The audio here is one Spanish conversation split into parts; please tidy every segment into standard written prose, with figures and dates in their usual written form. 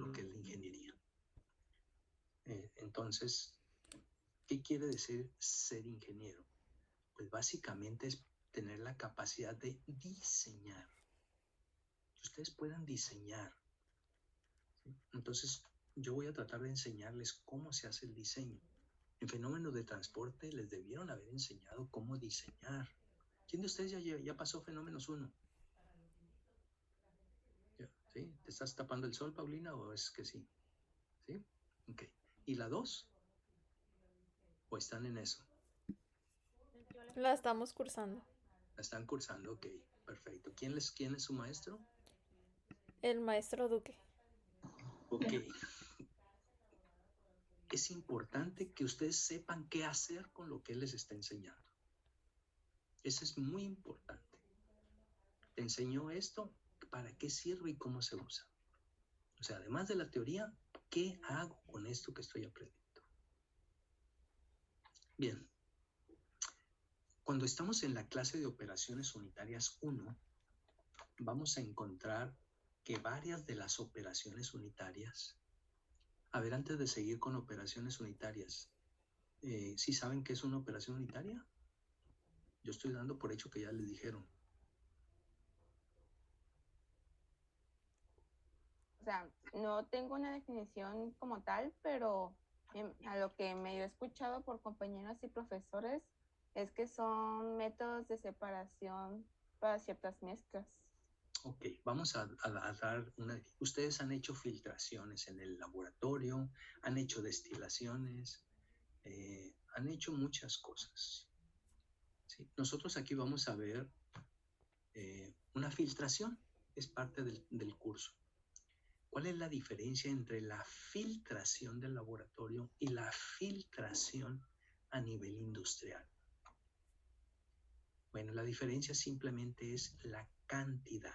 lo que es la ingeniería. Entonces, ¿qué quiere decir ser ingeniero? Pues básicamente es tener la capacidad de diseñar. Que ustedes puedan diseñar, ¿sí? Entonces, yo voy a tratar de enseñarles cómo se hace el diseño. En fenómenos de transporte les debieron haber enseñado cómo diseñar. ¿Quién de ustedes ya pasó fenómenos 1? ¿Sí? ¿Te estás tapando el sol, Paulina, o es que sí? ¿Sí? Ok. ¿Y la 2? ¿O están en eso? La estamos cursando. La están cursando, ok. Perfecto. ¿Quién es su maestro? El maestro Duque. Ok. Es importante que ustedes sepan qué hacer con lo que él les está enseñando. Eso es muy importante. Te enseñó esto, ¿para qué sirve y cómo se usa? O sea, además de la teoría, ¿qué hago con esto que estoy aprendiendo? Bien, cuando estamos en la clase de operaciones unitarias 1, vamos a encontrar que varias de las operaciones unitarias, a ver, antes de seguir con operaciones unitarias, ¿sí saben qué es una operación unitaria? Yo estoy dando por hecho que ya les dijeron. O sea, no tengo una definición como tal, pero a lo que medio he escuchado por compañeros y profesores es que son métodos de separación para ciertas mezclas. Ok, vamos a dar una... Ustedes han hecho filtraciones en el laboratorio, han hecho destilaciones, han hecho muchas cosas. ¿Sí? Nosotros aquí vamos a ver una filtración, es parte del curso. ¿Cuál es la diferencia entre la filtración del laboratorio y la filtración a nivel industrial? Bueno, la diferencia simplemente es la cantidad.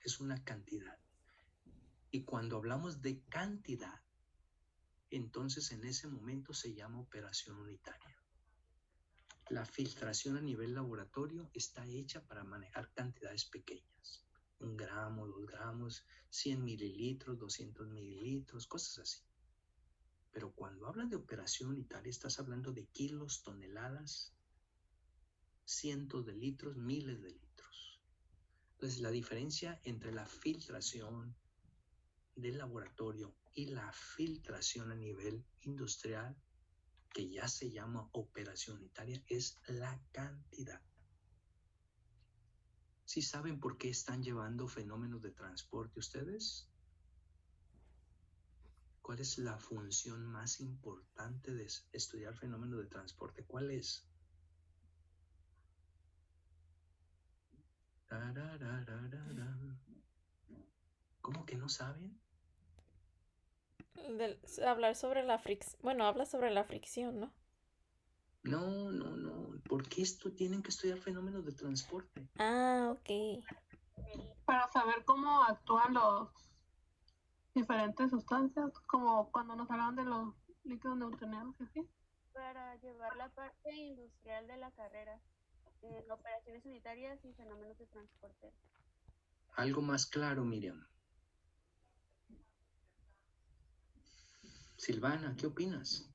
Es una cantidad. Y cuando hablamos de cantidad, entonces en ese momento se llama operación unitaria. La filtración a nivel laboratorio está hecha para manejar cantidades pequeñas. 1 gramo, 2 gramos, 100 mililitros, 200 mililitros, cosas así. Pero cuando hablas de operación unitaria, estás hablando de kilos, toneladas, cientos de litros, miles de litros. Entonces, la diferencia entre la filtración del laboratorio y la filtración a nivel industrial, que ya se llama operación unitaria, es la cantidad. ¿Sí saben por qué están llevando fenómenos de transporte ustedes? ¿Cuál es la función más importante de estudiar fenómenos de transporte? ¿Cuál es? ¿Cómo que no saben? Hablar sobre la fricción. Bueno, habla sobre la fricción, ¿no? No. ¿Por qué esto tienen que estudiar fenómenos de transporte? Ah, ok. Para saber cómo actúan los diferentes sustancias, como cuando nos hablaban de los líquidos newtonianos y así. Para llevar la parte industrial de la carrera, operaciones unitarias y fenómenos de transporte. Algo más claro, Miriam. Silvana, ¿qué opinas?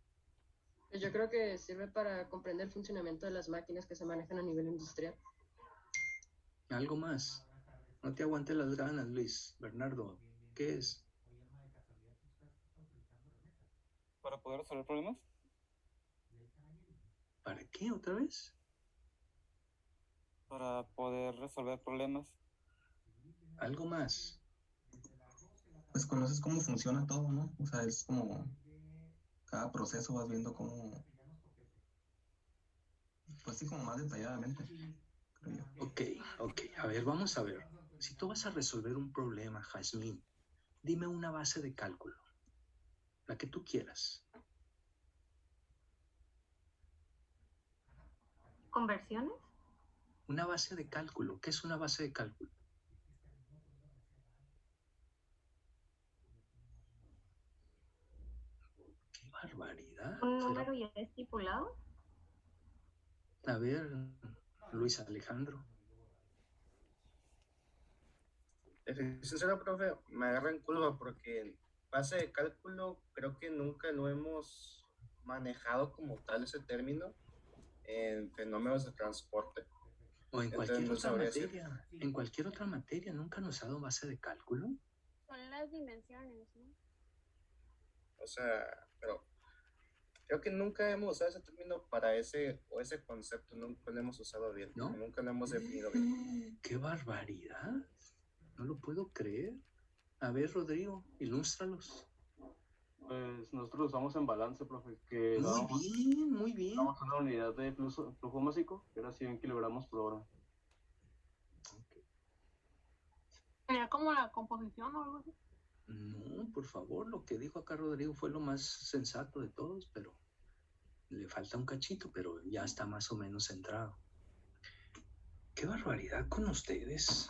Pues yo creo que sirve para comprender el funcionamiento de las máquinas que se manejan a nivel industrial. Algo más. No te aguantes las ganas, Luis. Bernardo, ¿qué es? Para poder resolver problemas. ¿Para qué otra vez? Para poder resolver problemas. Algo más. Pues conoces cómo funciona todo, ¿no? O sea, es como cada proceso vas viendo cómo, pues sí, como más detalladamente, creo yo. Ok. A ver, vamos a ver. Si tú vas a resolver un problema, Jazmín, dime una base de cálculo, la que tú quieras. ¿Conversiones? Una base de cálculo. ¿Qué es una base de cálculo? ¡Qué barbaridad! ¿Un número ya estipulado? A ver, Luis Alejandro. Sincero, profe, me agarra en curva porque en base de cálculo creo que nunca lo hemos manejado como tal ese término en fenómenos de transporte. O en Entonces cualquier no otra sabría decir. materia. En cualquier otra materia nunca nos ha dado base de cálculo. Son las dimensiones, ¿no? O sea, pero creo que nunca hemos usado ese término para ese concepto, nunca lo hemos usado bien, ¿No? nunca lo hemos definido bien. ¡Qué barbaridad! No lo puedo creer. A ver, Rodrigo, ilústralos. Pues nosotros lo usamos en balance, profe, que Muy bien, muy bien. damos una unidad de flujo másico, que era 100 kilogramos por hora. ¿Sería como la composición o algo así? No, por favor, lo que dijo acá Rodrigo fue lo más sensato de todos, pero le falta un cachito, pero ya está más o menos centrado. ¡Qué barbaridad con ustedes!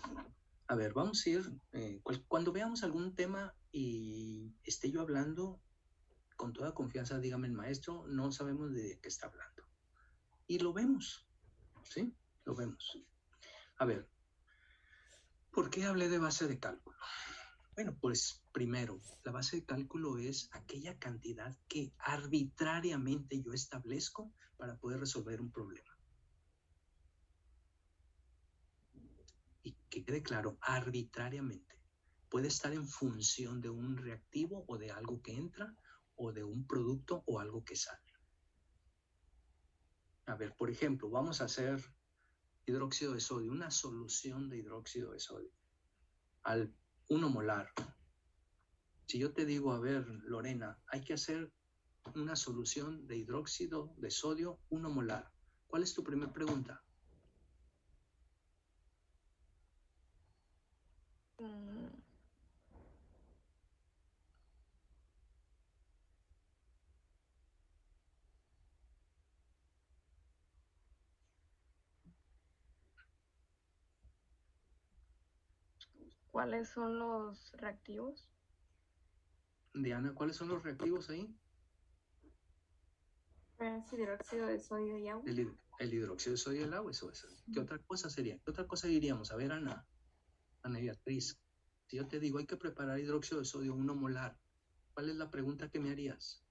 A ver, vamos a ir, cuando veamos algún tema y esté yo hablando, con toda confianza, dígame el maestro, no sabemos de qué está hablando. Y lo vemos, ¿sí? Lo vemos. A ver, ¿por qué hablé de base de cálculo? Bueno, pues primero, la base de cálculo es aquella cantidad que arbitrariamente yo establezco para poder resolver un problema. Y que quede claro, arbitrariamente. Puede estar en función de un reactivo o de algo que entra o de un producto o algo que sale. A ver, por ejemplo, vamos a hacer hidróxido de sodio, una solución de hidróxido de sodio al 1 molar. Si yo te digo, a ver, Lorena, hay que hacer una solución de hidróxido de sodio 1 molar. ¿Cuál es tu primera pregunta? ¿Cuáles son los reactivos? Diana, ¿cuáles son los reactivos ahí? Es hidróxido de sodio y agua. El hidróxido de sodio y el agua, eso es. ¿Qué otra cosa sería? ¿Qué otra cosa diríamos? A ver, Ana Beatriz, si yo te digo hay que preparar hidróxido de sodio 1 molar, ¿cuál es la pregunta que me harías?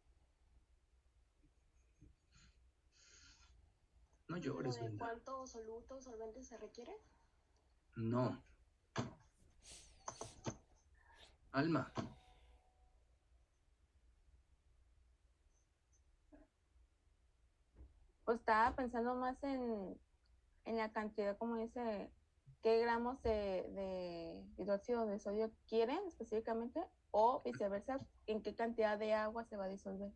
No llores, ¿De Brenda. cuánto soluto o solvente se requiere? No. Alma. Pues estaba pensando más en la cantidad, como dice, qué gramos de hidróxido de sodio quieren específicamente, o viceversa, en qué cantidad de agua se va a disolver.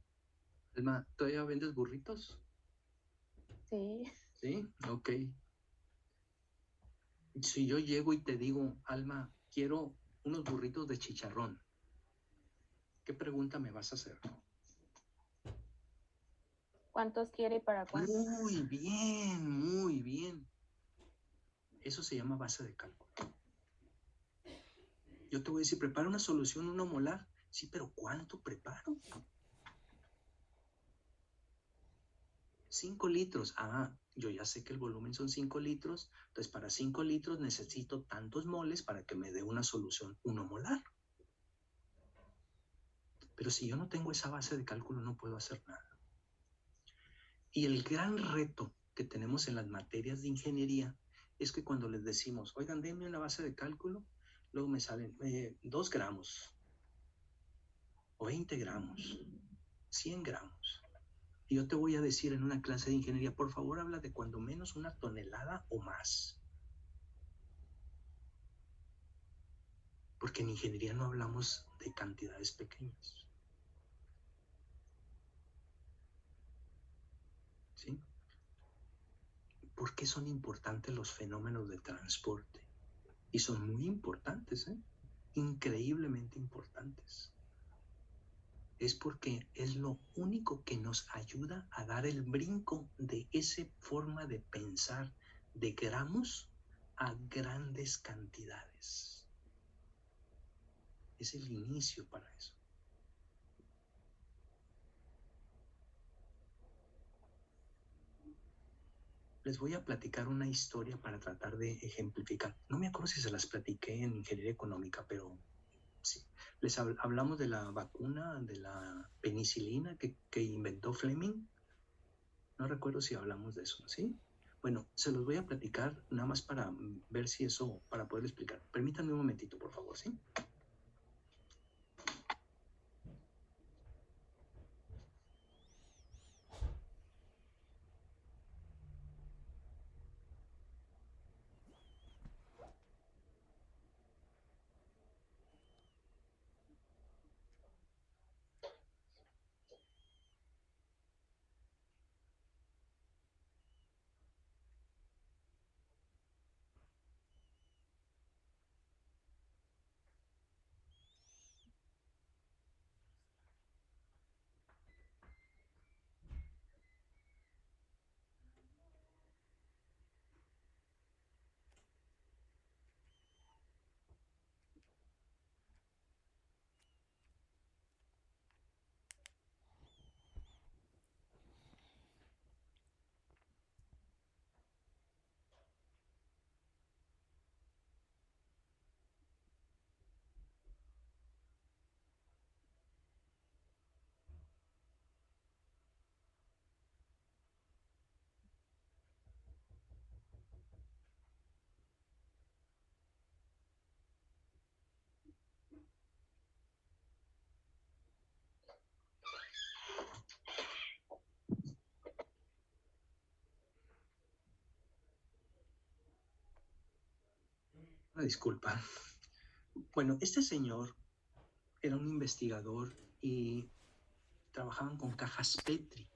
Alma, ¿todavía vendes burritos? Sí. Sí, ok. Si yo llego y te digo, Alma, quiero unos burritos de chicharrón, ¿qué pregunta me vas a hacer? ¿Cuántos quiere y para cuánto? Muy bien, muy bien. Eso se llama base de cálculo. Yo te voy a decir, prepara una solución 1 molar. Sí, pero ¿cuánto preparo? 5 litros. Ah, yo ya sé que el volumen son 5 litros. Entonces, para 5 litros necesito tantos moles para que me dé una solución 1 molar. Pero si yo no tengo esa base de cálculo, no puedo hacer nada. Y el gran reto que tenemos en las materias de ingeniería es que cuando les decimos, oigan, denme una base de cálculo, luego me salen 2 gramos, o 20 gramos, 100 gramos. Y yo te voy a decir en una clase de ingeniería, por favor, habla de cuando menos 1 tonelada o más. Porque en ingeniería no hablamos de cantidades pequeñas. ¿Sí? ¿Por qué son importantes los fenómenos de transporte? Y son muy importantes, ¿eh? Increíblemente importantes. Es porque es lo único que nos ayuda a dar el brinco de esa forma de pensar de gramos a grandes cantidades. Es el inicio para eso. les voy a platicar una historia para tratar de ejemplificar. No me acuerdo si se las platiqué en ingeniería económica, pero sí. Les hablamos de la vacuna, de la penicilina que inventó Fleming. No recuerdo si hablamos de eso, ¿sí? Bueno, se los voy a platicar nada más para ver si eso, para poder explicar. Permítanme un momentito, por favor, ¿sí? Una disculpa. Bueno, este señor era un investigador y trabajaban con cajas Petri.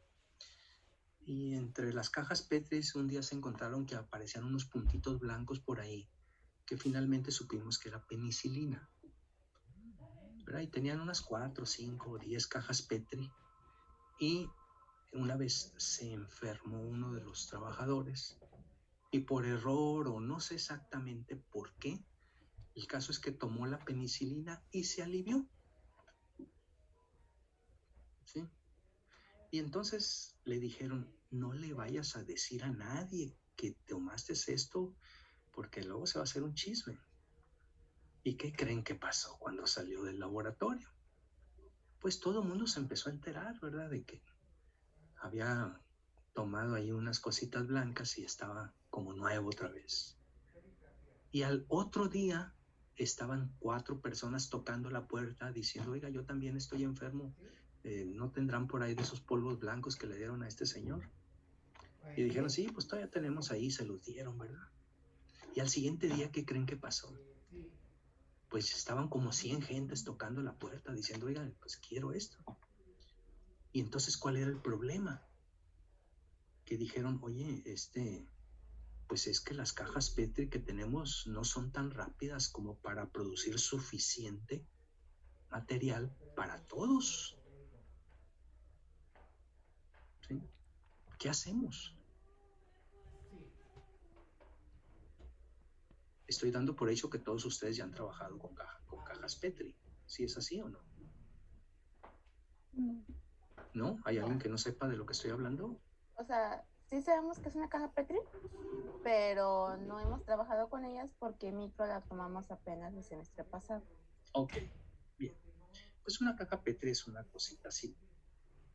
Y entre las cajas Petri un día se encontraron que aparecían unos puntitos blancos por ahí, que finalmente supimos que era penicilina. ¿Verdad? Y tenían unas 4, 5 o 10 cajas Petri. Y una vez se enfermó uno de los trabajadores y por error o no sé exactamente por qué, el caso es que tomó la penicilina y se alivió. ¿Sí? Y entonces le dijeron, no le vayas a decir a nadie que tomaste esto porque luego se va a hacer un chisme. ¿Y qué creen que pasó cuando salió del laboratorio? Pues todo el mundo se empezó a enterar, ¿verdad? De que había tomado ahí unas cositas blancas y estaba como nuevo otra vez. Y al otro día estaban 4 personas tocando la puerta diciendo, oiga, yo también estoy enfermo, ¿no tendrán por ahí de esos polvos blancos que le dieron a este señor? Y dijeron, sí, pues todavía tenemos ahí, se los dieron, ¿verdad? Y al siguiente día, ¿qué creen que pasó? Pues estaban como 100 gentes tocando la puerta diciendo, oiga, pues quiero esto. Y entonces, ¿cuál era el problema? Que dijeron, oye, pues es que las cajas Petri que tenemos no son tan rápidas como para producir suficiente material para todos. ¿Sí? ¿Qué hacemos? Estoy dando por hecho que todos ustedes ya han trabajado con cajas Petri. ¿Sí es así o no? ¿No? ¿Hay alguien que no sepa de lo que estoy hablando? O sea, sí sabemos que es una caja Petri, pero no hemos trabajado con ellas porque micro la tomamos apenas el semestre pasado. Ok, bien. Pues una caja Petri es una cosita así,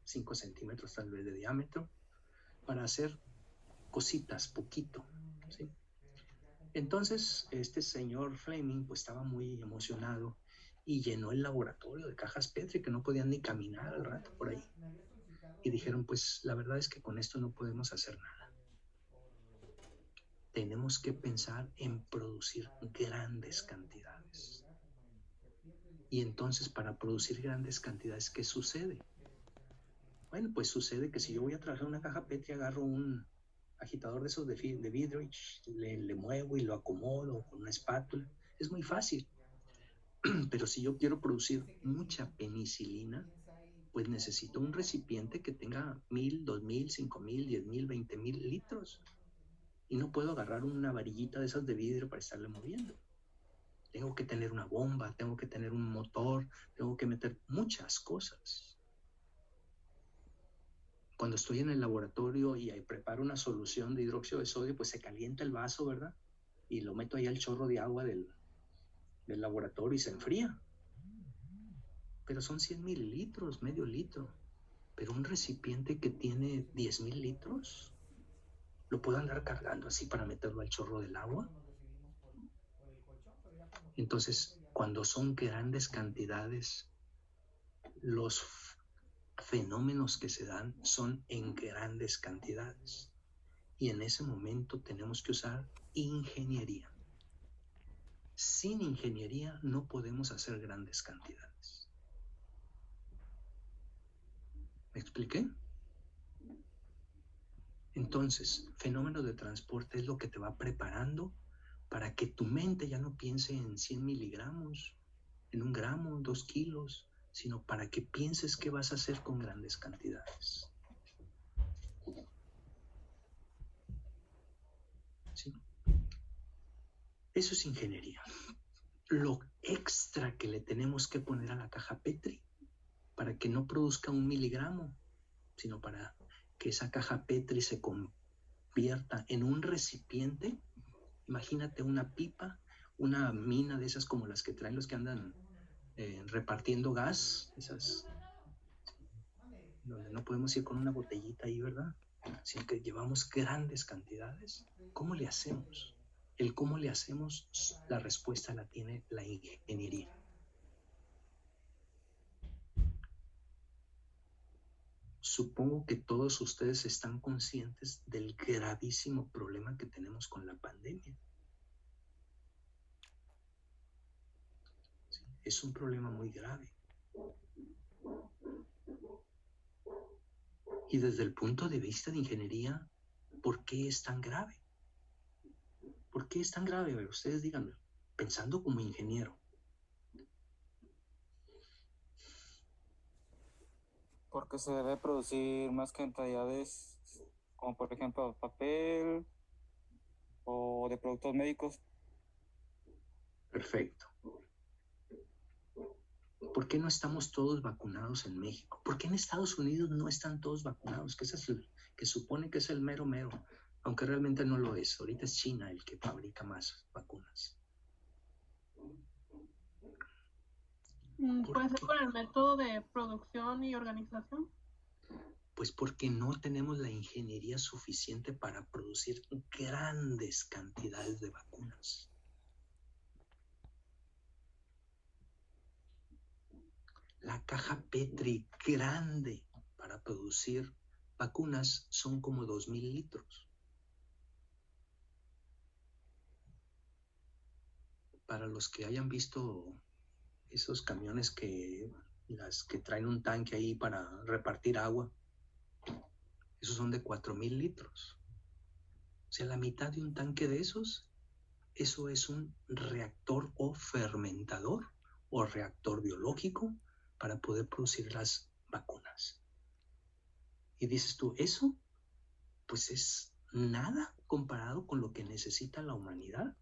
5 centímetros tal vez de diámetro, para hacer cositas, poquito, ¿sí? Entonces, este señor Fleming pues estaba muy emocionado y llenó el laboratorio de cajas Petri que no podían ni caminar al rato por ahí. Y dijeron, pues la verdad es que con esto no podemos hacer nada. Tenemos que pensar en producir grandes cantidades. Y entonces, para producir grandes cantidades, ¿qué sucede? Bueno, pues sucede que si yo voy a trabajar una caja Petri, agarro un agitador de esos de vidrio y le muevo y lo acomodo con una espátula. Es muy fácil. Pero si yo quiero producir mucha penicilina, pues necesito un recipiente que tenga 1000, 2000, 5000, 10000, 20000 litros. Y no puedo agarrar una varillita de esas de vidrio para estarle moviendo. Tengo que tener una bomba, tengo que tener un motor, tengo que meter muchas cosas. Cuando estoy en el laboratorio y ahí preparo una solución de hidróxido de sodio, pues se calienta el vaso, ¿verdad? Y lo meto ahí al chorro de agua del laboratorio y se enfría. Pero son 100 mililitros, medio litro. Pero un recipiente que tiene 10,000 litros, ¿lo puedo andar cargando así para meterlo al chorro del agua? Entonces, cuando son grandes cantidades, los fenómenos que se dan son en grandes cantidades. Y en ese momento tenemos que usar ingeniería. Sin ingeniería no podemos hacer grandes cantidades. ¿Me expliqué? Entonces, fenómeno de transporte es lo que te va preparando para que tu mente ya no piense en 100 miligramos, en 1 gramo, 2 kilos, sino para que pienses qué vas a hacer con grandes cantidades. ¿Sí? Eso es ingeniería. Lo extra que le tenemos que poner a la caja Petri para que no produzca 1 miligramo, sino para que esa caja Petri se convierta en un recipiente. Imagínate una pipa, una mina de esas como las que traen los que andan repartiendo gas, esas donde no podemos ir con una botellita ahí, ¿verdad? Sino que llevamos grandes cantidades. ¿Cómo le hacemos? El cómo le hacemos, la respuesta la tiene la ingeniería. Supongo que todos ustedes están conscientes del gravísimo problema que tenemos con la pandemia. ¿Sí? Es un problema muy grave. Y desde el punto de vista de ingeniería, ¿por qué es tan grave? ¿Por qué es tan grave? A ver, ustedes díganme, pensando como ingeniero. Porque se debe producir más cantidades, como por ejemplo papel o de productos médicos. Perfecto. ¿Por qué no estamos todos vacunados en México? ¿Por qué en Estados Unidos no están todos vacunados? Que ese es el que supone que es el mero mero, aunque realmente no lo es. Ahorita es China el que fabrica más vacunas. ¿Puede ser por el método de producción y organización? Pues porque no tenemos la ingeniería suficiente para producir grandes cantidades de vacunas. La caja Petri grande para producir vacunas son como 2,000 litros. Para los que hayan visto esos camiones las que traen un tanque ahí para repartir agua, esos son de 4,000 litros. O sea, la mitad de un tanque de esos, eso es un reactor o fermentador o reactor biológico para poder producir las vacunas. Y dices tú, ¿eso? Pues es nada comparado con lo que necesita la humanidad.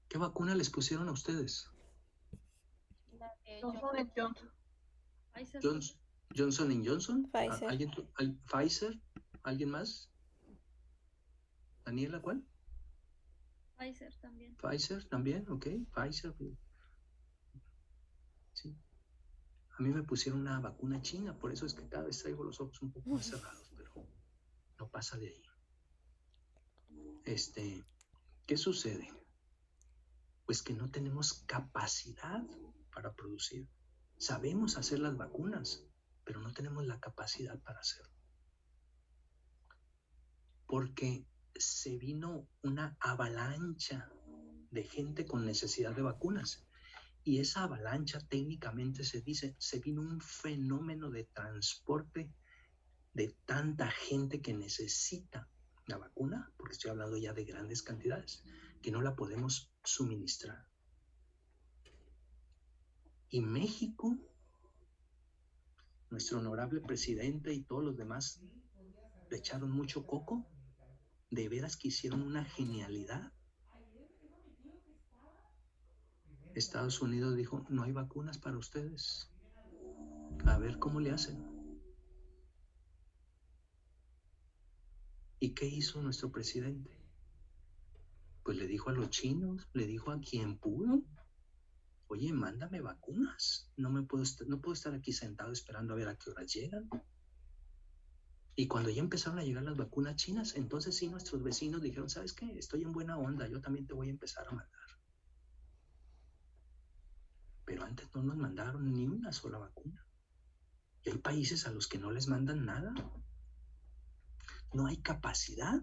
¿Qué vacuna les pusieron a ustedes? Johnson & Johnson. Johnson & Johnson. Pfizer. Pfizer. ¿Alguien más? ¿Daniela cuál? Pfizer también. Pfizer también, ok. Pfizer. Sí. A mí me pusieron una vacuna china, por eso es que cada vez traigo los ojos un poco más cerrados, pero no pasa de ahí. ¿Qué sucede? Pues que no tenemos capacidad para producir. Sabemos hacer las vacunas, pero no tenemos la capacidad para hacerlo. Porque se vino una avalancha de gente con necesidad de vacunas. Y esa avalancha técnicamente se vino un fenómeno de transporte de tanta gente que necesita la vacuna, porque estoy hablando ya de grandes cantidades, que no la podemos suministrar. Y México, nuestro honorable presidente y todos los demás le echaron mucho coco, de veras que hicieron una genialidad. Estados Unidos dijo, no hay vacunas para ustedes. A ver cómo le hacen. ¿Y qué hizo nuestro presidente? Pues le dijo a los chinos, le dijo a quien pudo, oye, mándame vacunas. No puedo estar aquí sentado esperando a ver a qué horas llegan. Y cuando ya empezaron a llegar las vacunas chinas, entonces sí, nuestros vecinos dijeron, ¿sabes qué? Estoy en buena onda, yo también te voy a empezar a mandar. Pero antes no nos mandaron ni una sola vacuna. Y hay países a los que no les mandan nada. No hay capacidad.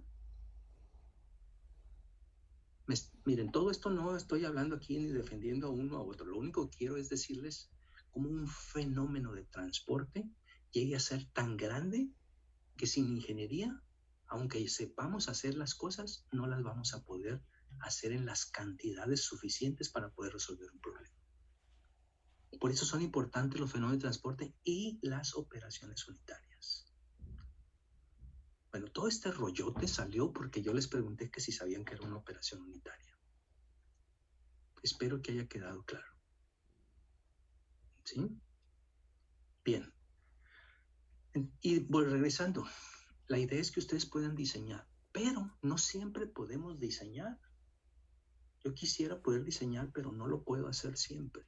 Miren, todo esto no estoy hablando aquí ni defendiendo a uno a otro. Lo único que quiero es decirles cómo un fenómeno de transporte llegue a ser tan grande que sin ingeniería, aunque sepamos hacer las cosas, no las vamos a poder hacer en las cantidades suficientes para poder resolver un problema. Por eso son importantes los fenómenos de transporte y las operaciones unitarias. Bueno, todo este rollote salió porque yo les pregunté que si sabían que era una operación unitaria. Espero que haya quedado claro. ¿Sí? Bien. Y voy regresando. La idea es que ustedes puedan diseñar, pero no siempre podemos diseñar. Yo quisiera poder diseñar, pero no lo puedo hacer siempre.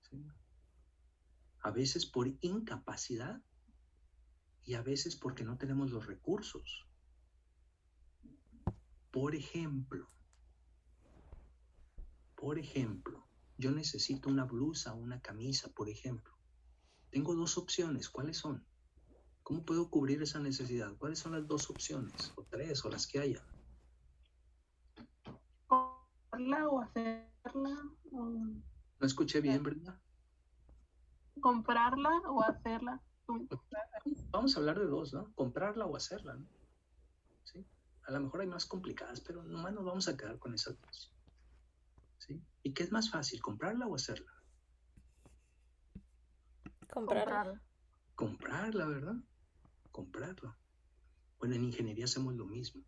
¿Sí? A veces por incapacidad y a veces porque no tenemos los recursos. Por ejemplo, yo necesito una blusa o una camisa, por ejemplo. Tengo dos opciones. ¿Cuáles son? ¿Cómo puedo cubrir esa necesidad? ¿Cuáles son las dos opciones? O tres, o las que haya. ¿Comprarla o hacerla? No escuché bien, ¿verdad? ¿Comprarla o hacerla? Vamos a hablar de dos, ¿no? Comprarla o hacerla, ¿no? ¿Sí? A lo mejor hay más complicadas, pero nomás nos vamos a quedar con esas dos. ¿Sí? ¿Y qué es más fácil, comprarla o hacerla? Comprarla. Comprarla, ¿verdad? Comprarla. Bueno, en ingeniería hacemos lo mismo.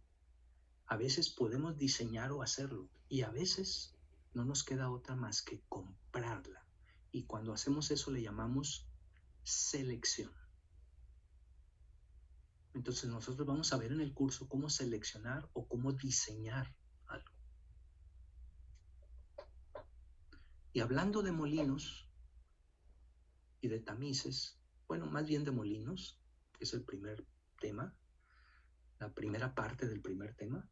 A veces podemos diseñar o hacerlo y a veces no nos queda otra más que comprarla. Y cuando hacemos eso le llamamos selección. Entonces nosotros vamos a ver en el curso cómo seleccionar o cómo diseñar algo. Y hablando de molinos y de tamices, bueno, más bien de molinos, que es el primer tema, la primera parte del primer tema,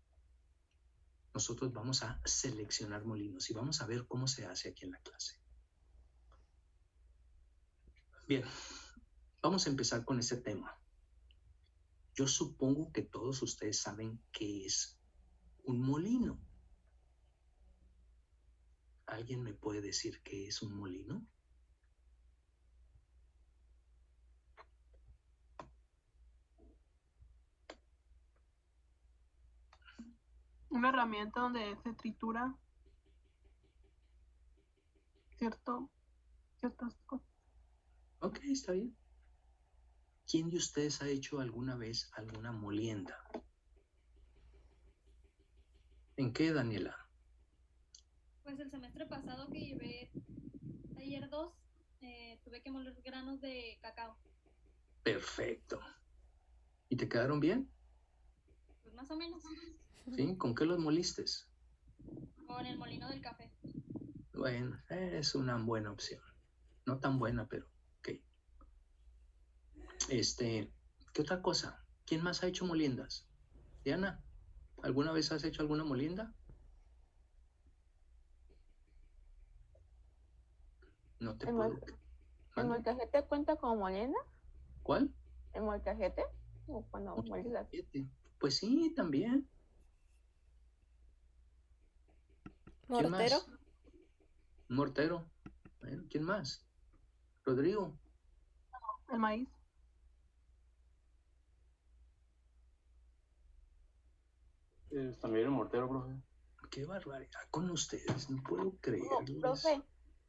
nosotros vamos a seleccionar molinos y vamos a ver cómo se hace aquí en la clase. Bien, vamos a empezar con este tema. Yo supongo que todos ustedes saben qué es un molino. ¿Alguien me puede decir qué es un molino? Una herramienta donde se tritura ciertas cosas. Ok, está bien. ¿Quién de ustedes ha hecho alguna vez alguna molienda? ¿En qué, Daniela? Pues el semestre pasado que llevé taller 2, tuve que moler granos de cacao. Perfecto. ¿Y te quedaron bien? Pues más o menos. ¿Sí? ¿Con qué los moliste? Con el molino del café. Bueno, es una buena opción. No tan buena, pero ok. ¿Qué otra cosa? ¿Quién más ha hecho moliendas? Diana, ¿alguna vez has hecho alguna molienda? No te puedo. ¿El molcajete cuenta como molienda? ¿Cuál? ¿El molcajete? ¿O cuando moldas? Pues sí, también. ¿Quién ¿Mortero? más? Un mortero. Bueno, ¿quién más? Rodrigo. El maíz. También el mortero, profe. Qué barbaridad con ustedes, no puedo creerles. Profe,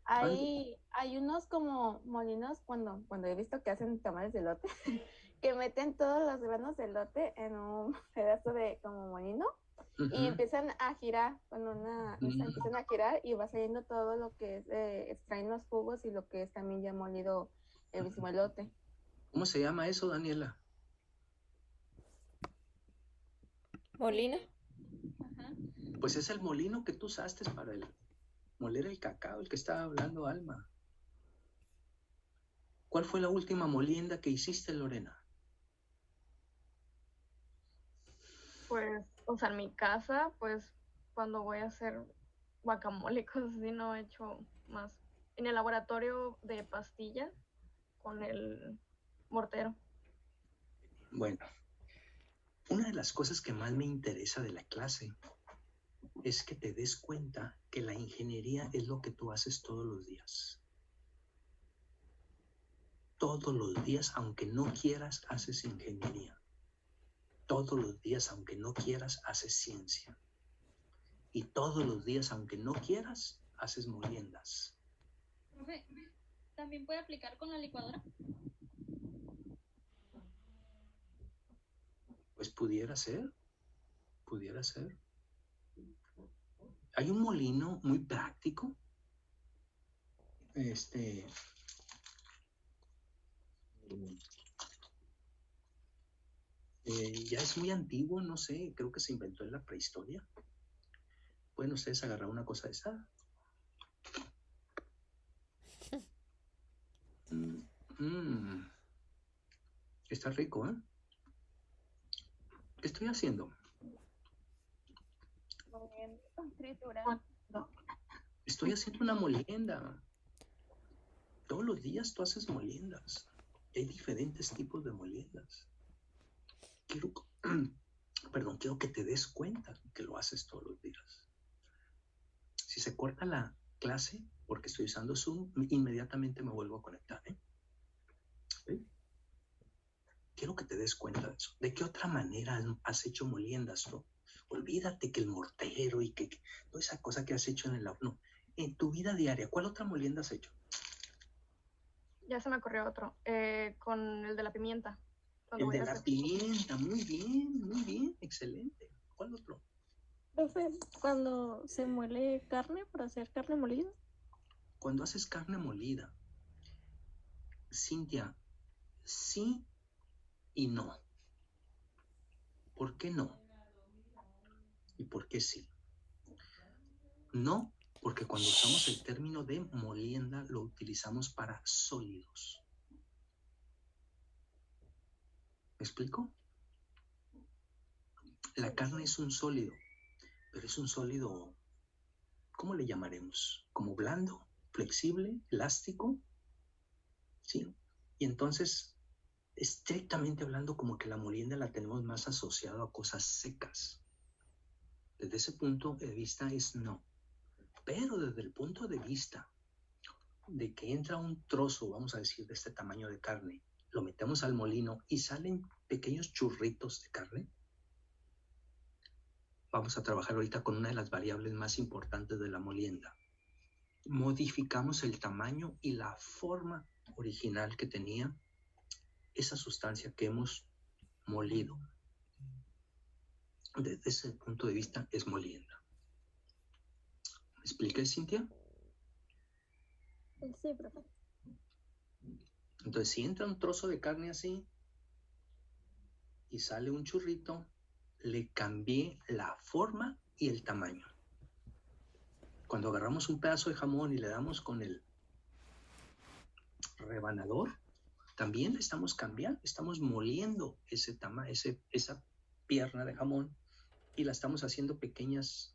hay unos como molinos cuando he visto que hacen tamales de elote, que meten todos los granos de elote en un pedazo de como molino y empiezan a girar con una, o sea, empiezan a girar y va saliendo todo lo que es, extraen los jugos y lo que es también ya molido el mismo elote. ¿Cómo se llama eso, Daniela? ¿Molino? Ajá. Pues es el molino que tú usaste para moler el cacao, el que estaba hablando Alma. ¿Cuál fue la última molienda que hiciste, Lorena? Pues, o sea, en mi casa, pues, cuando voy a hacer guacamole, cosas así, no he hecho más. En el laboratorio de pastillas, con el mortero. Bueno, una de las cosas que más me interesa de la clase es que te des cuenta que la ingeniería es lo que tú haces todos los días. Todos los días, aunque no quieras, haces ingeniería. Todos los días, aunque no quieras, haces ciencia. Y todos los días, aunque no quieras, haces moliendas. Profe, ¿también puede aplicar con la licuadora? Pues pudiera ser, pudiera ser. Hay un molino muy práctico. Ya es muy antiguo, no sé, creo que se inventó en la prehistoria. Pueden ustedes agarrar una cosa de esa. Está rico, ¿eh? ¿Qué estoy haciendo? Estoy haciendo una molienda. Todos los días tú haces moliendas. Hay diferentes tipos de moliendas. Quiero que te des cuenta que lo haces todos los días. Si se corta la clase, porque estoy usando Zoom, inmediatamente me vuelvo a conectar, ¿eh? ¿Sí? Quiero que te des cuenta de eso. ¿De qué otra manera has hecho moliendas tú? Olvídate que el mortero y que toda esa cosa que has hecho no, en tu vida diaria, ¿cuál otra molienda has hecho? Ya se me ocurrió otro, con el de la pimienta. El de la pimienta, muy bien, excelente. ¿Cuál otro? Profe, cuando se muele carne para hacer carne molida. Cuando haces carne molida, Cintia, sí y no. ¿Por qué no? ¿Y por qué sí? No, porque cuando usamos el término de molienda lo utilizamos para sólidos. ¿Me explico? La carne es un sólido, pero es un sólido, ¿cómo le llamaremos? ¿Como blando, flexible, elástico? ¿Sí? Y entonces, estrictamente hablando, como que la molienda la tenemos más asociada a cosas secas. Desde ese punto de vista es no. Pero desde el punto de vista de que entra un trozo, vamos a decir, de este tamaño de carne, lo metemos al molino y salen pequeños churritos de carne, vamos a trabajar ahorita con una de las variables más importantes de la molienda. Modificamos el tamaño y la forma original que tenía esa sustancia que hemos molido. Desde ese punto de vista es molienda. ¿Me expliqué, Cintia? Sí, profe. Entonces, si entra un trozo de carne así y sale un churrito, le cambié la forma y el tamaño. Cuando agarramos un pedazo de jamón y le damos con el rebanador, también le estamos cambiando, estamos moliendo esa pierna de jamón y la estamos haciendo pequeños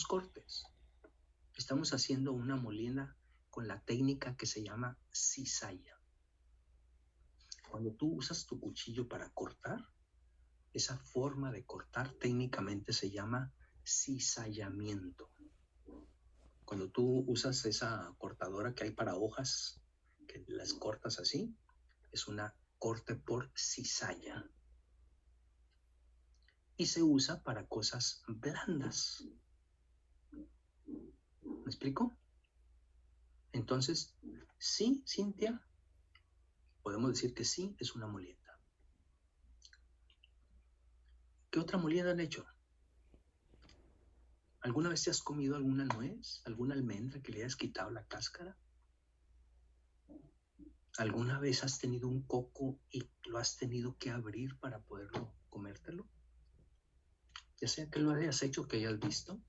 cortes. Estamos haciendo una molienda con la técnica que se llama cizalla. Cuando tú usas tu cuchillo para cortar, esa forma de cortar técnicamente se llama cizallamiento. Cuando tú usas esa cortadora que hay para hojas, que las cortas así, es una corte por cizalla. Y se usa para cosas blandas. ¿Me explico? Entonces, sí, Cintia, podemos decir que sí, es una molienda. ¿Qué otra molienda han hecho? ¿Alguna vez te has comido alguna nuez, alguna almendra que le hayas quitado la cáscara? ¿Alguna vez has tenido un coco y lo has tenido que abrir para poderlo comértelo? Ya sea que lo hayas hecho, que hayas visto.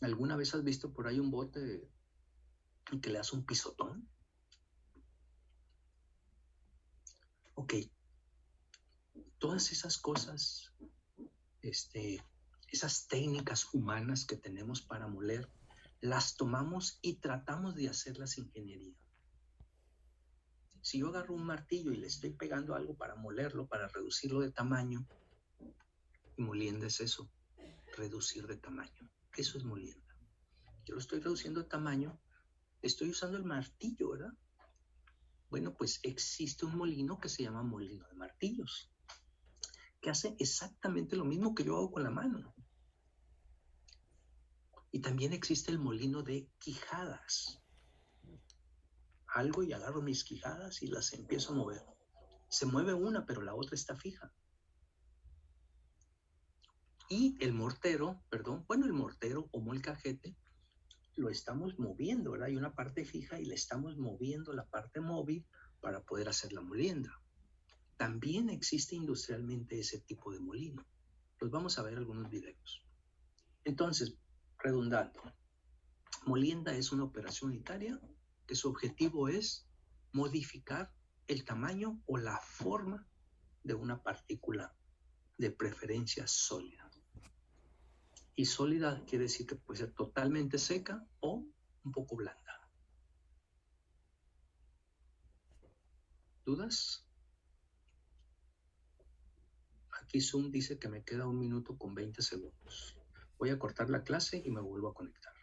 ¿Alguna vez has visto por ahí un bote y que le das un pisotón? Ok. Todas esas cosas, esas técnicas humanas que tenemos para moler, las tomamos y tratamos de hacerlas ingeniería. Si yo agarro un martillo y le estoy pegando algo para molerlo, para reducirlo de tamaño, y molienda es eso, reducir de tamaño. Eso es molienda. Yo lo estoy reduciendo de tamaño, estoy usando el martillo, ¿verdad? Bueno, pues existe un molino que se llama molino de martillos, que hace exactamente lo mismo que yo hago con la mano. Y también existe el molino de quijadas. Algo y agarro mis quijadas y las empiezo a mover. Se mueve una, pero la otra está fija. Y el mortero o molcajete, lo estamos moviendo, ¿verdad? Hay una parte fija y le estamos moviendo la parte móvil para poder hacer la molienda. También existe industrialmente ese tipo de molino. Los vamos a ver algunos videos. Entonces, redundando, molienda es una operación unitaria que su objetivo es modificar el tamaño o la forma de una partícula, de preferencia sólida. Y sólida quiere decir que puede ser totalmente seca o un poco blanda. ¿Dudas? Aquí Zoom dice que me queda 1 minuto con 20 segundos. Voy a cortar la clase y me vuelvo a conectar.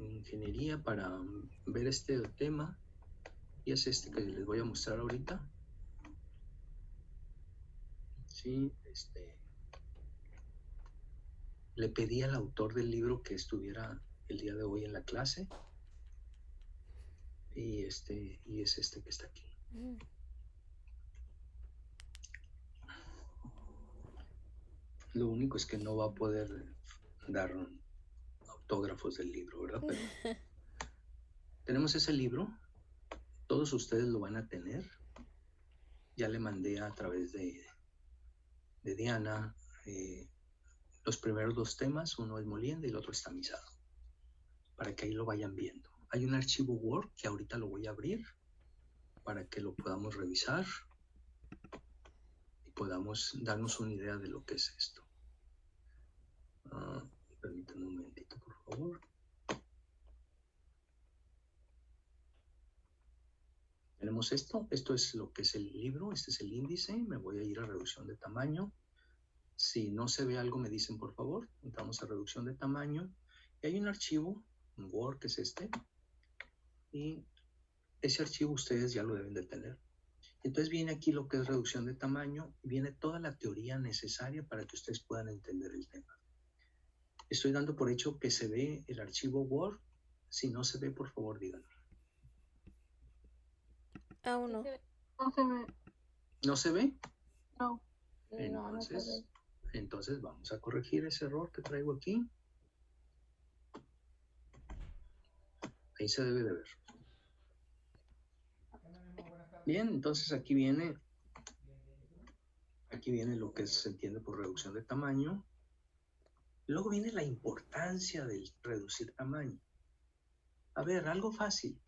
Ingeniería para ver este tema, y es este que les voy a mostrar ahorita. Sí, le pedí al autor del libro que estuviera el día de hoy en la clase, y es este que está aquí. Lo único es que no va a poder dar autógrafos del libro, ¿verdad? Pero tenemos ese libro, todos ustedes lo van a tener. Ya le mandé a través de Diana los primeros 2 temas, uno es molienda y el otro es tamizado, para que ahí lo vayan viendo. Hay un archivo Word que ahorita lo voy a abrir para que lo podamos revisar y podamos darnos una idea de lo que es esto. Permítanme un momentito, por favor. Tenemos esto es lo que es el libro, este es el índice, me voy a ir a reducción de tamaño. Si no se ve algo me dicen por favor, entramos a reducción de tamaño y hay un archivo, un Word que es este, y ese archivo ustedes ya lo deben de tener. Entonces viene aquí lo que es reducción de tamaño y viene toda la teoría necesaria para que ustedes puedan entender el tema. Estoy dando por hecho que se ve el archivo Word, si no se ve por favor díganme. Aún no. No se ve. ¿No se ve? No. Entonces vamos a corregir ese error que traigo aquí. Ahí se debe de ver. Bien, entonces aquí viene lo que se entiende por reducción de tamaño. Luego viene la importancia del reducir tamaño. A ver, algo fácil.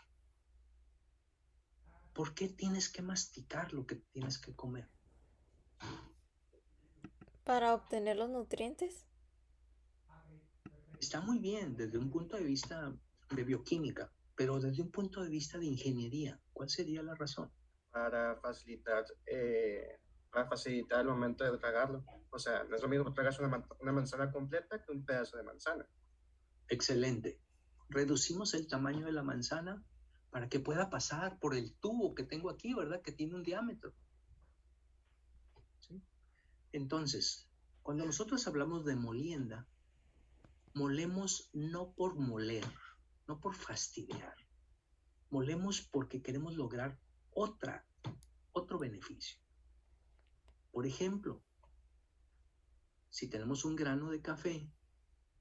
¿Por qué tienes que masticar lo que tienes que comer? Para obtener los nutrientes. Está muy bien desde un punto de vista de bioquímica, pero desde un punto de vista de ingeniería, ¿cuál sería la razón? Para facilitar el momento de tragarlo. O sea, no es lo mismo tragas una manzana completa que un pedazo de manzana. Excelente. Reducimos el tamaño de la manzana para que pueda pasar por el tubo que tengo aquí, ¿verdad? Que tiene un diámetro. ¿Sí? Entonces, cuando nosotros hablamos de molienda, molemos no por moler, no por fastidiar. Molemos porque queremos lograr otro beneficio. Por ejemplo, si tenemos un grano de café,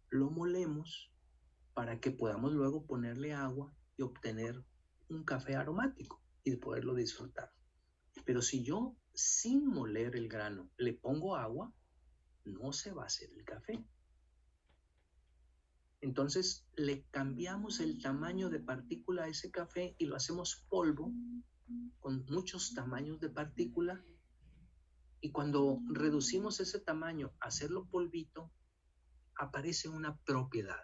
lo molemos para que podamos luego ponerle agua y obtener un café aromático y poderlo disfrutar. Pero si yo, sin moler el grano, le pongo agua, no se va a hacer el café. Entonces le cambiamos el tamaño de partícula a ese café y lo hacemos polvo con muchos tamaños de partícula, y cuando reducimos ese tamaño a hacerlo polvito, aparece una propiedad.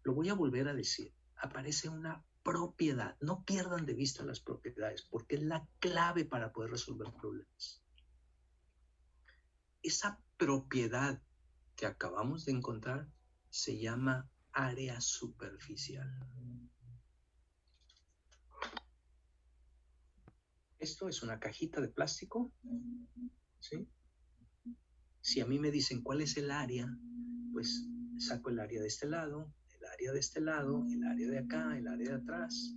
Lo voy a volver a decir, aparece una propiedad. No pierdan de vista las propiedades, porque es la clave para poder resolver problemas. Esa propiedad que acabamos de encontrar se llama área superficial. Esto es una cajita de plástico, ¿sí? Si a mí me dicen cuál es el área, pues saco el área de este lado, el área de este lado, el área de acá, el área de atrás,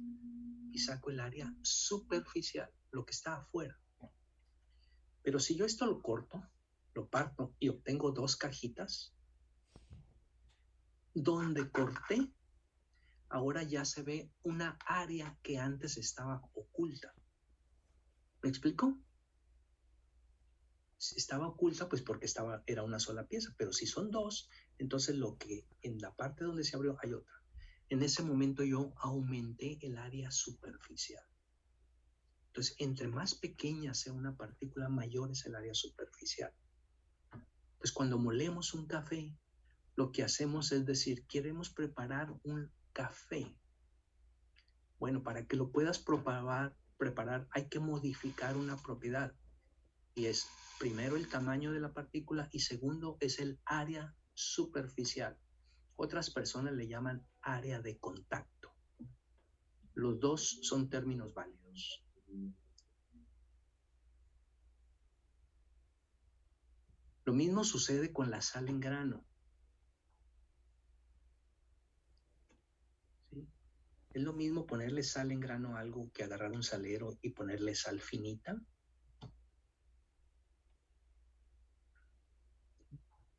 y saco el área superficial, lo que está afuera. Pero si yo esto lo corto, lo parto y obtengo dos cajitas, donde corté, ahora ya se ve una área que antes estaba oculta. ¿Me explico? Estaba oculta pues porque era una sola pieza, pero si son dos, entonces lo que en la parte donde se abrió hay otra. En ese momento yo aumenté el área superficial. Entonces, entre más pequeña sea una partícula, mayor es el área superficial. Entonces, cuando molemos un café, lo que hacemos es decir, queremos preparar un café. Bueno, para que lo puedas preparar hay que modificar una propiedad. Y es primero el tamaño de la partícula y segundo es el área superficial. Otras personas le llaman área de contacto. Los dos son términos válidos. Lo mismo sucede con la sal en grano. ¿Sí? Es lo mismo ponerle sal en grano a algo que agarrar un salero y ponerle sal finita.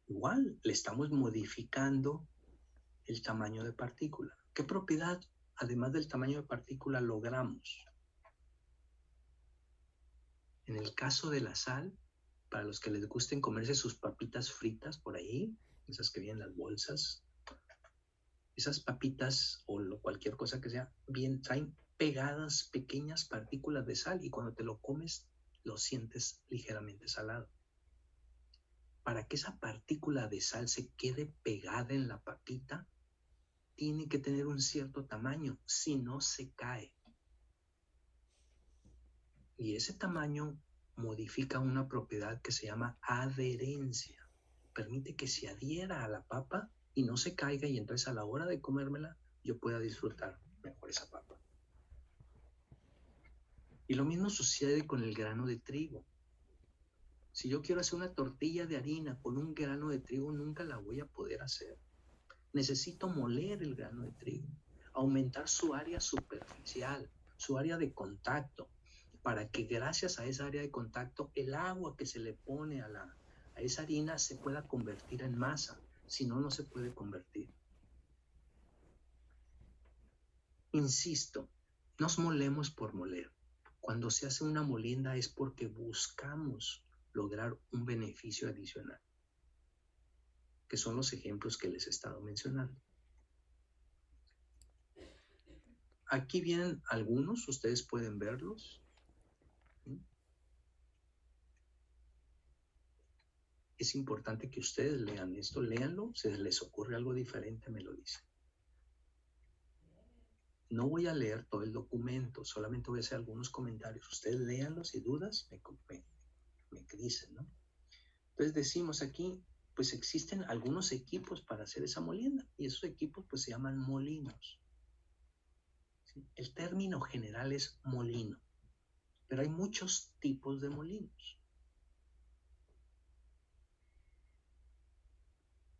Igual, le estamos modificando el tamaño de partícula. ¿Qué propiedad, además del tamaño de partícula, logramos? En el caso de la sal, para los que les gusten comerse sus papitas fritas por ahí, esas que vienen en las bolsas, esas papitas o cualquier cosa que sea, bien traen pegadas pequeñas partículas de sal y cuando te lo comes lo sientes ligeramente salado. Para que esa partícula de sal se quede pegada en la papita, tiene que tener un cierto tamaño, si no se cae. Y ese tamaño modifica una propiedad que se llama adherencia. Permite que se adhiera a la papa y no se caiga, y entonces a la hora de comérmela yo pueda disfrutar mejor esa papa. Y lo mismo sucede con el grano de trigo. Si yo quiero hacer una tortilla de harina con un grano de trigo, nunca la voy a poder hacer. Necesito moler el grano de trigo, aumentar su área superficial, su área de contacto, para que gracias a esa área de contacto el agua que se le pone a esa harina se pueda convertir en masa. Si no, no se puede convertir. Insisto, no nos molemos por moler. Cuando se hace una molienda es porque buscamos lograr un beneficio adicional, que son los ejemplos que les he estado mencionando. Aquí vienen algunos, ustedes pueden verlos. Es importante que ustedes lean esto, léanlo, si les ocurre algo diferente me lo dicen. No voy a leer todo el documento, solamente voy a hacer algunos comentarios. Ustedes léanlos y dudas me dicen, ¿no? Entonces decimos aquí, pues existen algunos equipos para hacer esa molienda y esos equipos pues se llaman molinos. ¿Sí? El término general es molino, pero hay muchos tipos de molinos.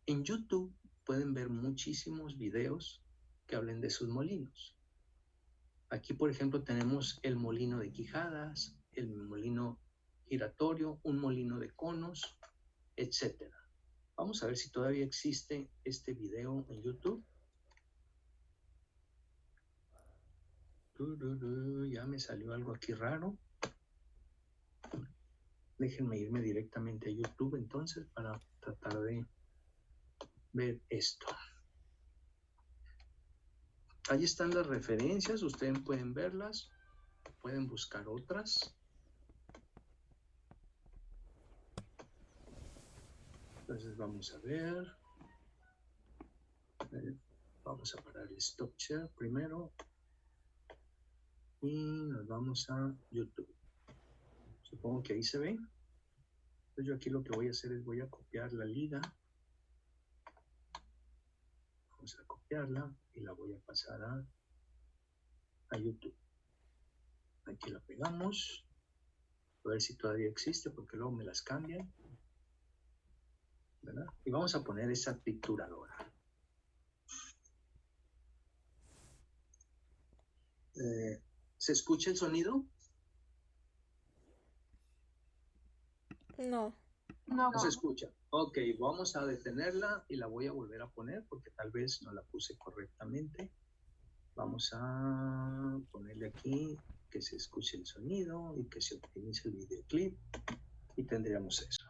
En YouTube pueden ver muchísimos videos que hablen de sus molinos. Aquí, por ejemplo, tenemos el molino de quijadas, el molino giratorio, un molino de conos, etc. Vamos a ver si todavía existe este video en YouTube. Ya me salió algo aquí raro. Déjenme irme directamente a YouTube entonces para tratar de ver esto. Ahí están las referencias, ustedes pueden verlas, pueden buscar otras. Entonces vamos a ver. Vamos a parar el stop share primero. Y nos vamos a YouTube. Supongo que ahí se ve. Entonces yo aquí lo que voy a hacer es voy a copiar la liga. Vamos a copiarla y la voy a pasar a YouTube. Aquí la pegamos. A ver si todavía existe porque luego me las cambian. ¿Verdad? Y vamos a poner esa trituradora. ¿Se escucha el sonido? No. No se escucha. Ok, vamos a detenerla y la voy a volver a poner porque tal vez no la puse correctamente. Vamos a ponerle aquí que se escuche el sonido y que se optimice el videoclip y tendríamos eso.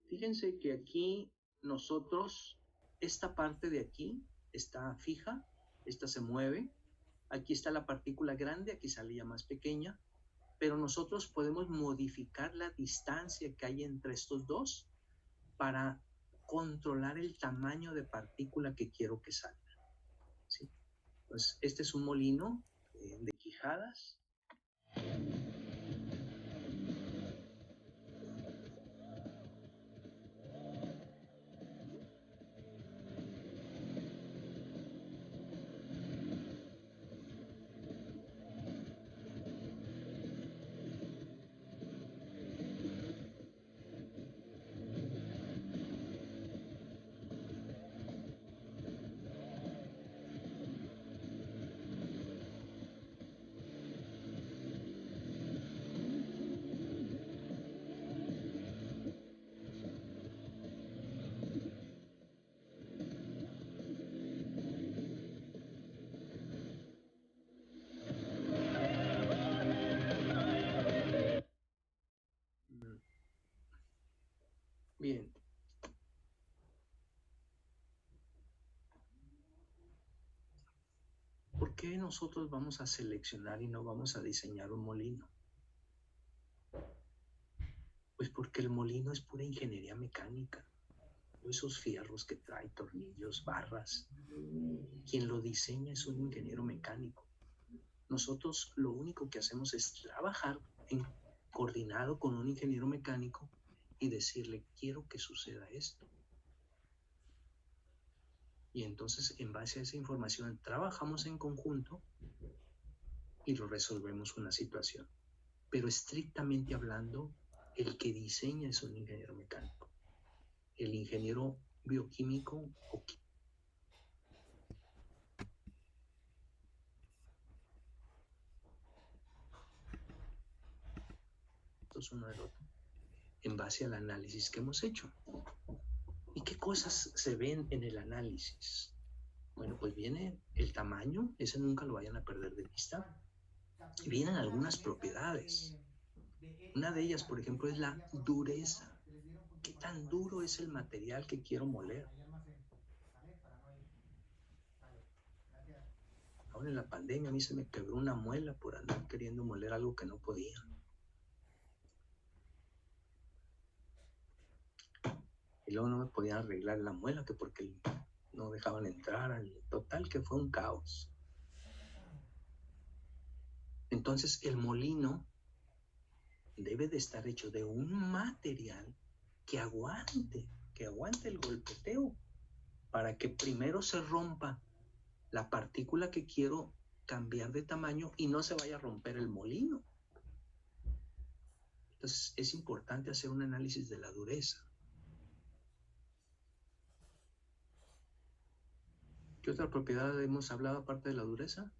Fíjense que aquí nosotros, esta parte de aquí está fija, esta se mueve, aquí está la partícula grande, aquí sale ya más pequeña, pero nosotros podemos modificar la distancia que hay entre estos dos para controlar el tamaño de partícula que quiero que salga. ¿Sí? Pues este es un molino de quijadas. Bien. ¿Por qué nosotros vamos a seleccionar y no vamos a diseñar un molino? Pues porque el molino es pura ingeniería mecánica. Esos fierros que trae, tornillos, barras. Quien lo diseña es un ingeniero mecánico. Nosotros lo único que hacemos es trabajar coordinado con un ingeniero mecánico y decirle, quiero que suceda esto. Y entonces, en base a esa información, trabajamos en conjunto y lo resolvemos una situación. Pero estrictamente hablando, el que diseña es un ingeniero mecánico. El ingeniero bioquímico o uno del otro, en base al análisis que hemos hecho. ¿Y qué cosas se ven en el análisis? Bueno, pues viene el tamaño, ese nunca lo vayan a perder de vista. Vienen algunas propiedades. Una de ellas, por ejemplo, es la dureza. ¿Qué tan duro es el material que quiero moler? Ahora en la pandemia a mí se me quebró una muela por andar queriendo moler algo que no podía. Y luego no me podían arreglar la muela, que porque no dejaban entrar. Total que fue un caos. Entonces el molino debe de estar hecho de un material que aguante el golpeteo, para que primero se rompa la partícula que quiero cambiar de tamaño y no se vaya a romper el molino. Entonces es importante hacer un análisis de la dureza. ¿Qué otra propiedad hemos hablado aparte de la dureza?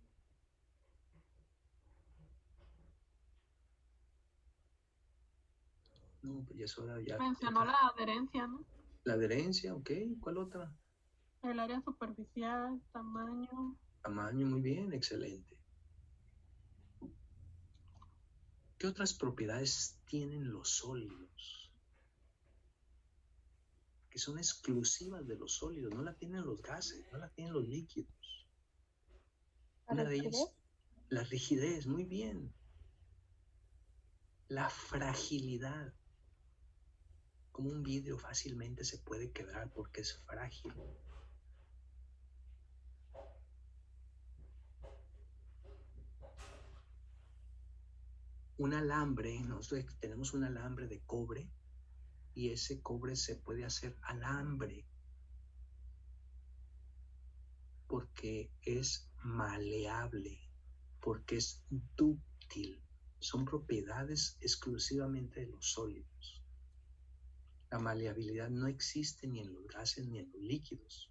No, pues ya es hora ya. Mencionó la adherencia, ¿no? La adherencia, ok. ¿Cuál otra? El área superficial, tamaño. Tamaño, muy bien, excelente. ¿Qué otras propiedades tienen los sólidos? Que son exclusivas de los sólidos, no la tienen los gases, no la tienen los líquidos. Una de ellas, la rigidez, muy bien. La fragilidad. Como un vidrio fácilmente se puede quebrar porque es frágil. Un alambre, nosotros tenemos un alambre de cobre y ese cobre se puede hacer alambre porque es maleable, porque es dúctil. Son propiedades exclusivamente de los sólidos. La maleabilidad no existe ni en los gases ni en los líquidos.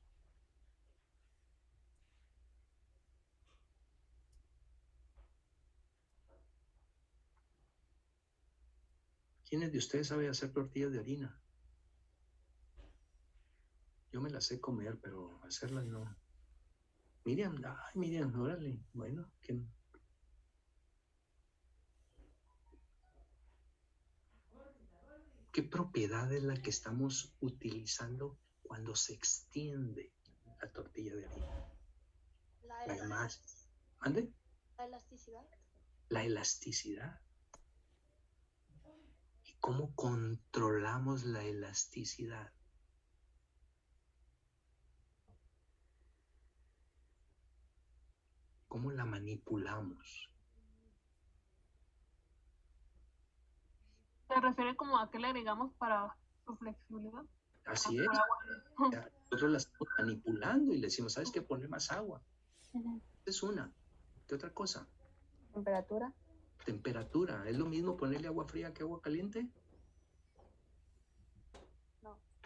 ¿Quiénes de ustedes saben hacer tortillas de harina? Yo me las sé comer, pero hacerlas no. Miriam, ay Miriam, órale. Bueno, ¿qué propiedad es la que estamos utilizando cuando se extiende la tortilla de harina? ¿Ande? La elasticidad. La elasticidad. ¿Y cómo controlamos la elasticidad? ¿Cómo la manipulamos? ¿Se refiere como a qué le agregamos para su flexibilidad? Así es. Nosotros la estamos manipulando y le decimos, ¿sabes qué? Ponle más agua. Es una. ¿Qué otra cosa? Temperatura. Temperatura. ¿Es lo mismo ponerle agua fría que agua caliente?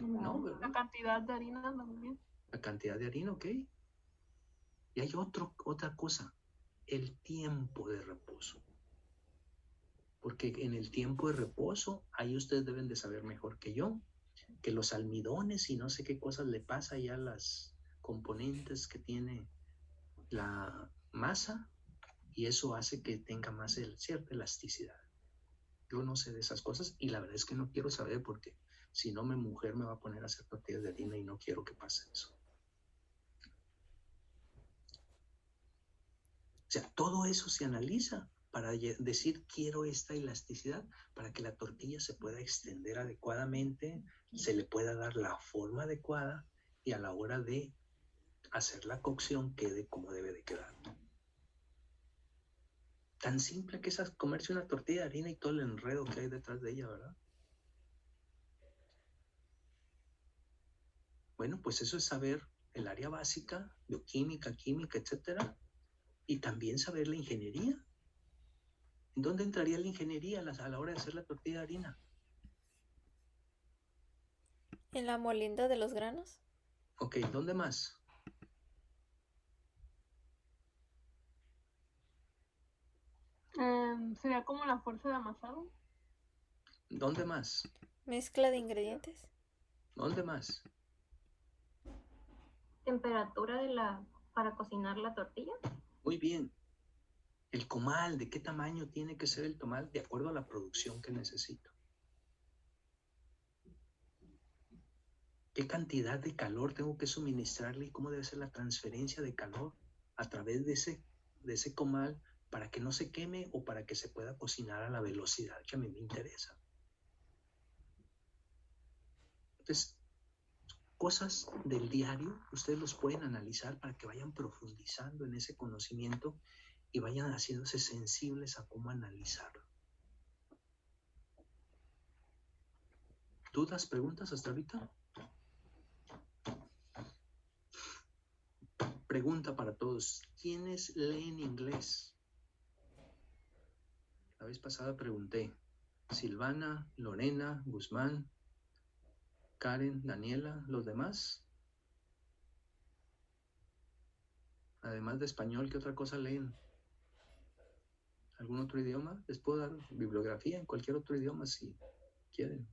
No, ¿verdad? La cantidad de harina también. La cantidad de harina, ok. Y hay otra cosa, el tiempo de reposo. Porque en el tiempo de reposo, ahí ustedes deben de saber mejor que yo, que los almidones y no sé qué cosas le pasa ya a las componentes que tiene la masa, y eso hace que tenga más cierta elasticidad. Yo no sé de esas cosas y la verdad es que no quiero saber, porque si no, mi mujer me va a poner a hacer tortillas de harina y no quiero que pase eso. O sea, todo eso se analiza para decir, quiero esta elasticidad para que la tortilla se pueda extender adecuadamente, se le pueda dar la forma adecuada y a la hora de hacer la cocción quede como debe de quedar. Tan simple que es comerse una tortilla de harina y todo el enredo que hay detrás de ella, ¿verdad? Bueno, pues eso es saber el área básica, bioquímica, química, etcétera, y también saber la ingeniería. ¿En dónde entraría la ingeniería a la hora de hacer la tortilla de harina? ¿En la molienda de los granos? Ok, ¿dónde más? Sería como la fuerza de amasado. ¿Dónde más? ¿Mezcla de ingredientes? ¿Dónde más? Temperatura para cocinar la tortilla. Muy bien. El comal, ¿de qué tamaño tiene que ser el comal? De acuerdo a la producción que necesito. ¿Qué cantidad de calor tengo que suministrarle y cómo debe ser la transferencia de calor a través de ese comal para que no se queme o para que se pueda cocinar a la velocidad que a mí me interesa? Entonces, cosas del diario, ustedes los pueden analizar para que vayan profundizando en ese conocimiento y vayan haciéndose sensibles a cómo analizarlo. ¿Dudas, preguntas hasta ahorita? Pregunta para todos. ¿Quiénes leen inglés? La vez pasada pregunté. Silvana, Lorena, Guzmán, Karen, Daniela, ¿los demás? Además de español, ¿qué otra cosa leen? ¿Algún otro idioma? Les puedo dar bibliografía en cualquier otro idioma si quieren.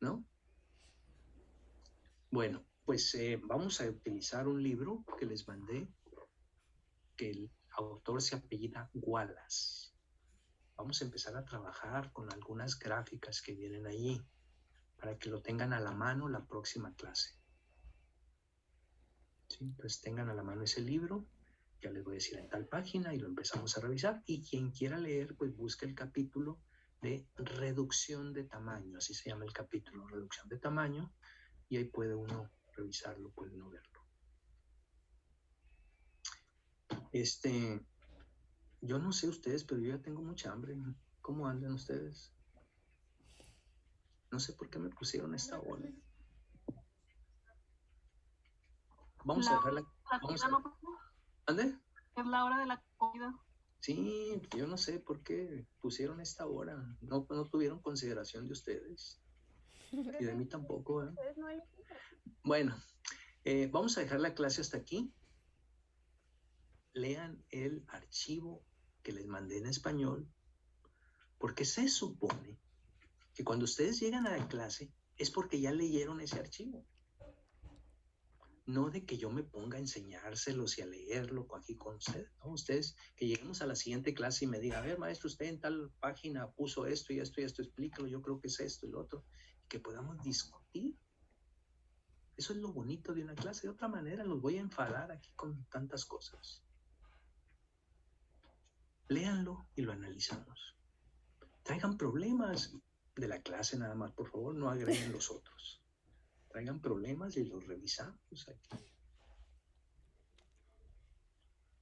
¿No? Bueno, pues vamos a utilizar un libro que les mandé, que el autor se apellida Wallace. Vamos a empezar a trabajar con algunas gráficas que vienen allí para que lo tengan a la mano la próxima clase. ¿Sí? Entonces tengan a la mano ese libro, ya les voy a decir en tal página y lo empezamos a revisar. Y quien quiera leer, pues busca el capítulo de reducción de tamaño, así se llama el capítulo, reducción de tamaño, y ahí puede uno revisarlo, puede uno verlo. Yo no sé ustedes, pero yo ya tengo mucha hambre. ¿Cómo andan ustedes? No sé por qué me pusieron esta hora. Vamos a dejar la... ¿Ande? Es la hora de la comida. Sí, yo no sé por qué pusieron esta hora. No tuvieron consideración de ustedes. Y de mí tampoco, ¿eh? Bueno, vamos a dejar la clase hasta aquí. Lean el archivo que les mandé en español, porque se supone que cuando ustedes llegan a la clase es porque ya leyeron ese archivo. No de que yo me ponga a enseñárselos y a leerlo aquí con ustedes, ¿no? Ustedes que lleguemos a la siguiente clase y me digan, a ver, maestro, usted en tal página puso esto y esto y esto, explícalo, yo creo que es esto y lo otro, y que podamos discutir. Eso es lo bonito de una clase. De otra manera los voy a enfadar aquí con tantas cosas. Léanlo y lo analizamos. Traigan problemas de la clase nada más, por favor, no agreguen los otros. Traigan problemas y los revisamos aquí.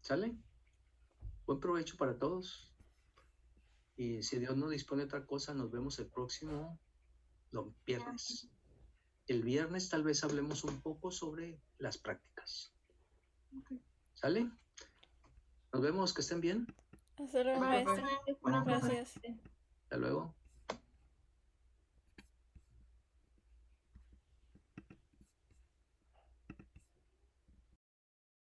¿Sale? Buen provecho para todos. Y si Dios no dispone de otra cosa, nos vemos el próximo viernes. El viernes tal vez hablemos un poco sobre las prácticas. ¿Sale? Nos vemos, que estén bien. Hasta luego, maestro. Bueno, Gracias. Hasta luego.